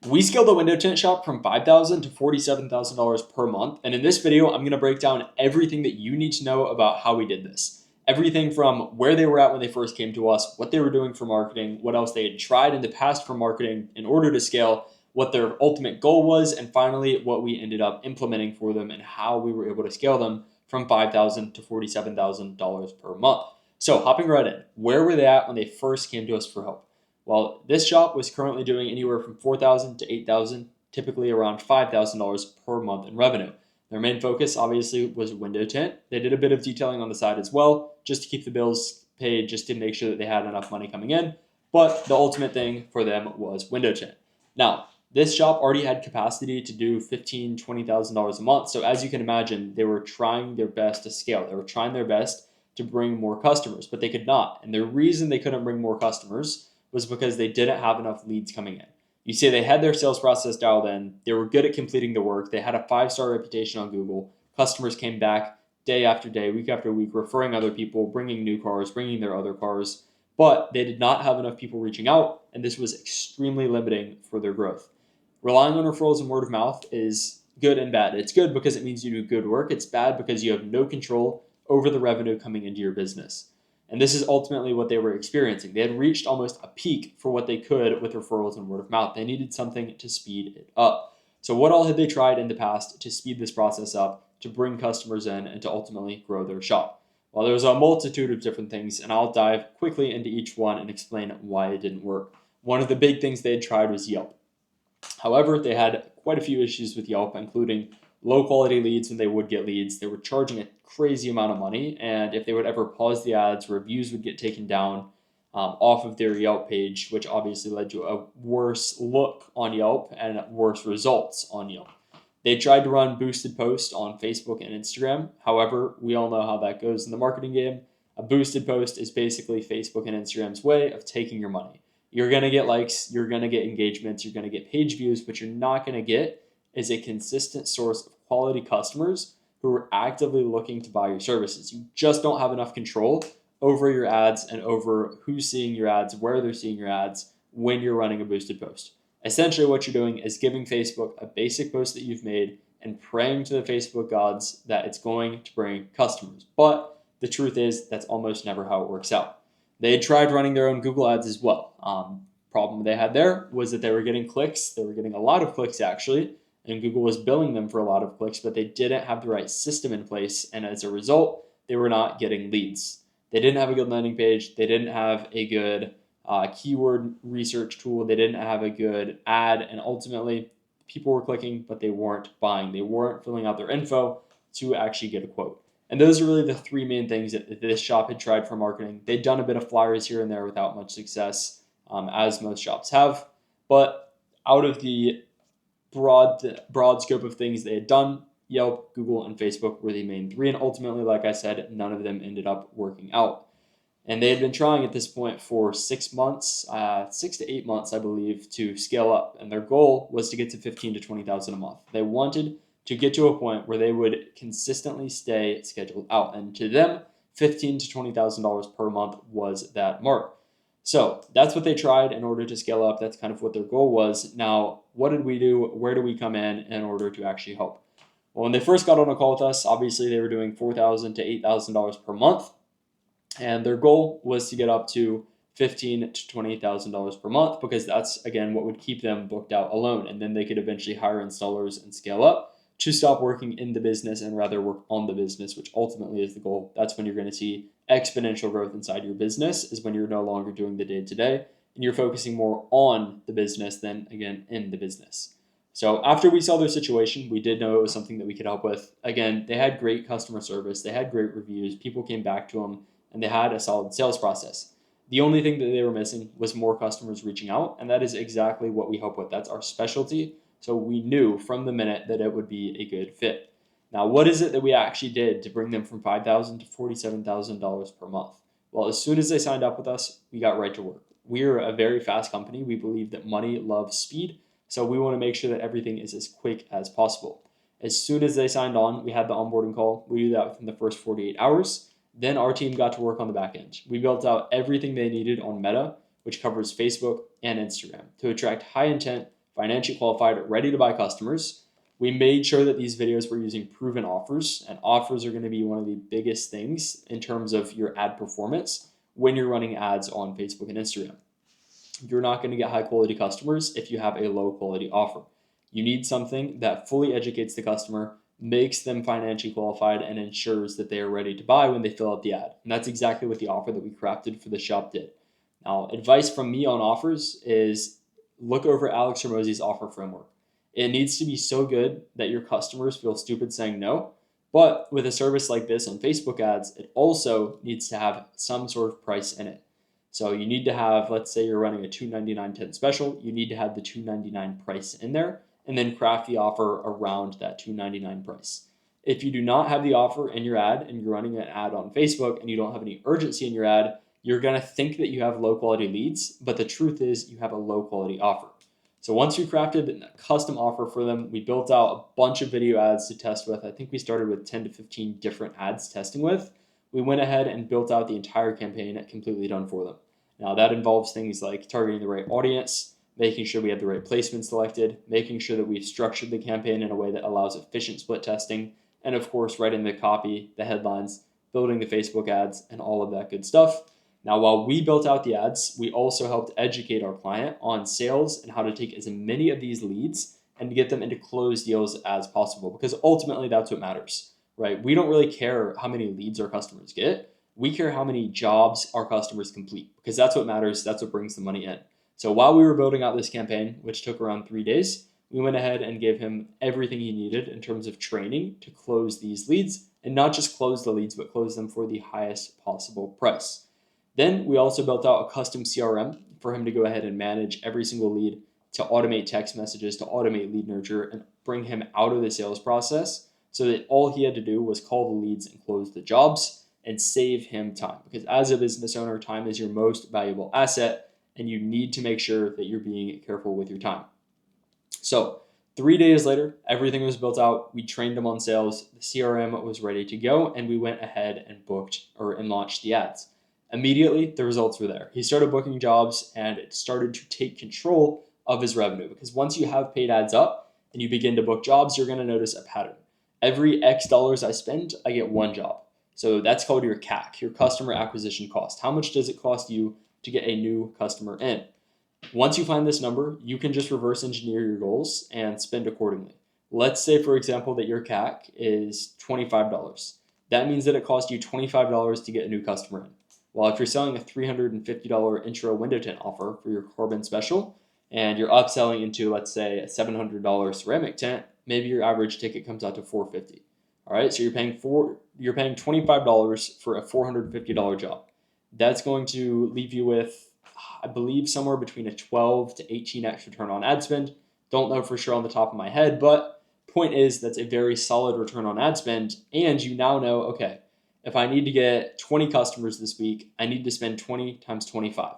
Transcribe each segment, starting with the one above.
We scaled the window tint shop from $5,000 to $47,000 per month. And in this video, I'm going to break down everything that you need to know about how we did this. Everything from where they were at when they first came to us, what they were doing for marketing, what else they had tried in the past for marketing in order to scale, what their ultimate goal was, and finally, what we ended up implementing for them and how we were able to scale them from $5,000 to $47,000 per month. So hopping right in, where were they at when they first came to us for help? Well, this shop was currently doing anywhere from $4,000 to $8,000, typically around $5,000 per month in revenue. Their main focus obviously was window tint. They did a bit of detailing on the side as well, just to keep the bills paid, just to make sure that they had enough money coming in. But the ultimate thing for them was window tint. Now, this shop already had capacity to do $15,000, $20,000 a month. So as you can imagine, they were trying their best to scale. They were trying their best to bring more customers, but they could not. And the reason they couldn't bring more customers was because they didn't have enough leads coming in. You see, they had their sales process dialed in. They were good at completing the work. They had a 5-star reputation on Google. Customers came back day after day, week after week, referring other people, bringing new cars, bringing their other cars. But they did not have enough people reaching out, and this was extremely limiting for their growth. Relying on referrals and word of mouth is good and bad. It's good because it means you do good work. It's bad because you have no control over the revenue coming into your business. And this is ultimately what they were experiencing. They had reached almost a peak for what they could with referrals and word of mouth. They needed something to speed it up. So what all had they tried in the past to speed this process up, to bring customers in, and to ultimately grow their shop? Well, there was a multitude of different things, and I'll dive quickly into each one and explain why it didn't work. One of the big things they had tried was Yelp. However, they had quite a few issues with Yelp, including low quality leads when they would get leads. They were charging a crazy amount of money, and if they would ever pause the ads, reviews would get taken down off of their Yelp page, which obviously led to a worse look on Yelp and worse results on Yelp. They tried to run boosted posts on Facebook and Instagram. However, we all know how that goes in the marketing game. A boosted post is basically Facebook and Instagram's way of taking your money. You're going to get likes, you're going to get engagements, you're going to get page views, but you're not going to get is a consistent source of quality customers who are actively looking to buy your services. You just don't have enough control over your ads and over who's seeing your ads, where they're seeing your ads when you're running a boosted post. Essentially, what you're doing is giving Facebook a basic post that you've made and praying to the Facebook gods that it's going to bring customers. But the truth is, that's almost never how it works out. They had tried running their own Google ads as well. Problem they had there was that they were getting clicks. They were getting a lot of clicks, actually, and Google was billing them for a lot of clicks, but they didn't have the right system in place. And as a result, they were not getting leads. They didn't have a good landing page. They didn't have a good keyword research tool. They didn't have a good ad. And ultimately, people were clicking, but they weren't buying. They weren't filling out their info to actually get a quote. And those are really the three main things that this shop had tried for marketing. They'd done a bit of flyers here and there without much success, as most shops have. But out of the broad scope of things they had done, Yelp, Google, and Facebook were the main three. And ultimately, like I said, none of them ended up working out. And they had been trying at this point for 6 months, 6 to 8 months, I believe, to scale up. And their goal was to get to 15 to 20,000 a month. They wanted to get to a point where they would consistently stay scheduled out. And to them, $15,000 to $20,000 per month was that mark. So that's what they tried in order to scale up. That's kind of what their goal was. Now, what did we do? Where do we come in order to actually help? Well, when they first got on a call with us, obviously they were doing $4,000 to $8,000 per month. And their goal was to get up to $15,000 to $20,000 per month, because that's, again, what would keep them booked out alone. And then they could eventually hire installers and scale up to stop working in the business and rather work on the business, which ultimately is the goal. That's when you're going to see exponential growth inside your business, is when you're no longer doing the day-to-day and you're focusing more on the business than, again, in the business. So after we saw their situation, we did know it was something that we could help with. Again, they had great customer service, they had great reviews, people came back to them, and they had a solid sales process. The only thing that they were missing was more customers reaching out, and that is exactly what we help with. That's our specialty. So we knew from the minute that it would be a good fit. Now, what is it that we actually did to bring them from $5,000 to $47,000 per month? Well, as soon as they signed up with us, we got right to work. We are a very fast company. We believe that money loves speed, so we want to make sure that everything is as quick as possible. As soon as they signed on, we had the onboarding call. We do that within the first 48 hours. Then our team got to work on the back end. We built out everything they needed on Meta, which covers Facebook and Instagram, to attract high intent, financially qualified, ready to buy customers. We made sure that these videos were using proven offers, and offers are going to be one of the biggest things in terms of your ad performance when you're running ads on Facebook and Instagram. You're not going to get high quality customers if you have a low quality offer. You need something that fully educates the customer, makes them financially qualified, and ensures that they are ready to buy when they fill out the ad. And that's exactly what the offer that we crafted for the shop did. Now, advice from me on offers is look over Alex Hormozi's offer framework. It needs to be so good that your customers feel stupid saying no. But with a service like this on Facebook ads, it also needs to have some sort of price in it. So you need to have, let's say you're running a $2.99 Tint special, you need to have the $2.99 price in there, and then craft the offer around that $2.99 price. If you do not have the offer in your ad and you're running an ad on Facebook and you don't have any urgency in your ad, you're going to think that you have low quality leads, but the truth is you have a low quality offer. So once we crafted a custom offer for them, we built out a bunch of video ads to test with. I think we started with 10 to 15 different ads testing with. We went ahead and built out the entire campaign completely done for them. Now that involves things like targeting the right audience, making sure we have the right placement selected, making sure that we've structured the campaign in a way that allows efficient split testing, and of course writing the copy, the headlines, building the Facebook ads, and all of that good stuff. Now, while we built out the ads, we also helped educate our client on sales and how to take as many of these leads and to get them into closed deals as possible, because ultimately that's what matters, right? We don't really care how many leads our customers get. We care how many jobs our customers complete, because that's what matters. That's what brings the money in. So while we were building out this campaign, which took around 3 days, we went ahead and gave him everything he needed in terms of training to close these leads, and not just close the leads, but close them for the highest possible price. Then we also built out a custom CRM for him to go ahead and manage every single lead, to automate text messages, to automate lead nurture, and bring him out of the sales process so that all he had to do was call the leads and close the jobs and save him time. Because as a business owner, time is your most valuable asset, and you need to make sure that you're being careful with your time. So 3 days later, everything was built out. We trained him on sales. The CRM was ready to go, and we went ahead and launched the ads. Immediately, the results were there. He started booking jobs, and it started to take control of his revenue, because once you have paid ads up and you begin to book jobs, you're going to notice a pattern. Every X dollars I spend, I get one job. So that's called your CAC, your customer acquisition cost. How much does it cost you to get a new customer in? Once you find this number, you can just reverse engineer your goals and spend accordingly. Let's say, for example, that your CAC is $25. That means that it costs you $25 to get a new customer in. Well, if you're selling a $350 intro window tint offer for your carbon special, and you're upselling into, let's say, a $700 ceramic tint, maybe your average ticket comes out to $450. All right, so you're paying $25 for a $450 job. That's going to leave you with, I believe, somewhere between a 12 to 18x return on ad spend. Don't know for sure on the top of my head, but point is that's a very solid return on ad spend, and you now know, okay, if I need to get 20 customers this week, I need to spend 20 times 25.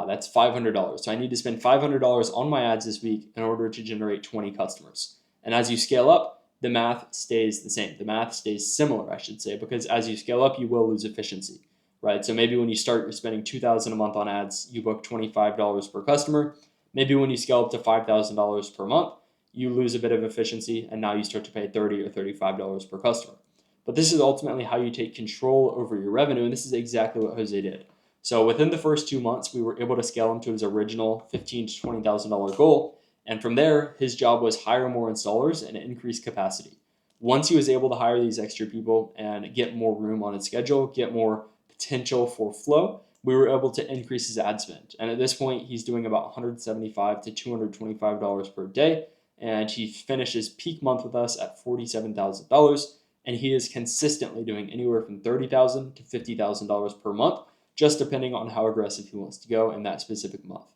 That's $500. So I need to spend $500 on my ads this week in order to generate 20 customers. And as you scale up, the math stays the same. The math stays similar, I should say, because as you scale up, you will lose efficiency, right? So maybe when you start, you're spending $2,000 a month on ads, you book $25 per customer. Maybe when you scale up to $5,000 per month, you lose a bit of efficiency, and now you start to pay $30 or $35 per customer. But this is ultimately how you take control over your revenue, and this is exactly what Jose did. So within the first 2 months, we were able to scale him to his original $15,000 to $20,000 goal, and from there, his job was hire more installers and increase capacity. Once he was able to hire these extra people and get more room on his schedule, get more potential for flow, we were able to increase his ad spend. And at this point, he's doing about $175 to $225 per day, and he finishes peak month with us at $47,000. And he is consistently doing anywhere from $30,000 to $50,000 per month, just depending on how aggressive he wants to go in that specific month.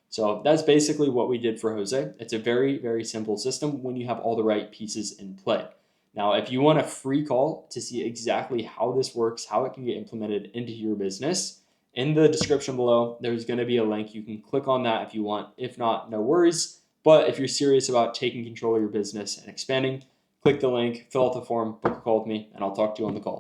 So that's basically what we did for Jose. It's a very, very simple system when you have all the right pieces in play. Now, if you want a free call to see exactly how this works, how it can get implemented into your business, in the description below, there's going to be a link. You can click on that if you want. If not, no worries. But if you're serious about taking control of your business and expanding, click the link, fill out the form, book a call with me, and I'll talk to you on the call.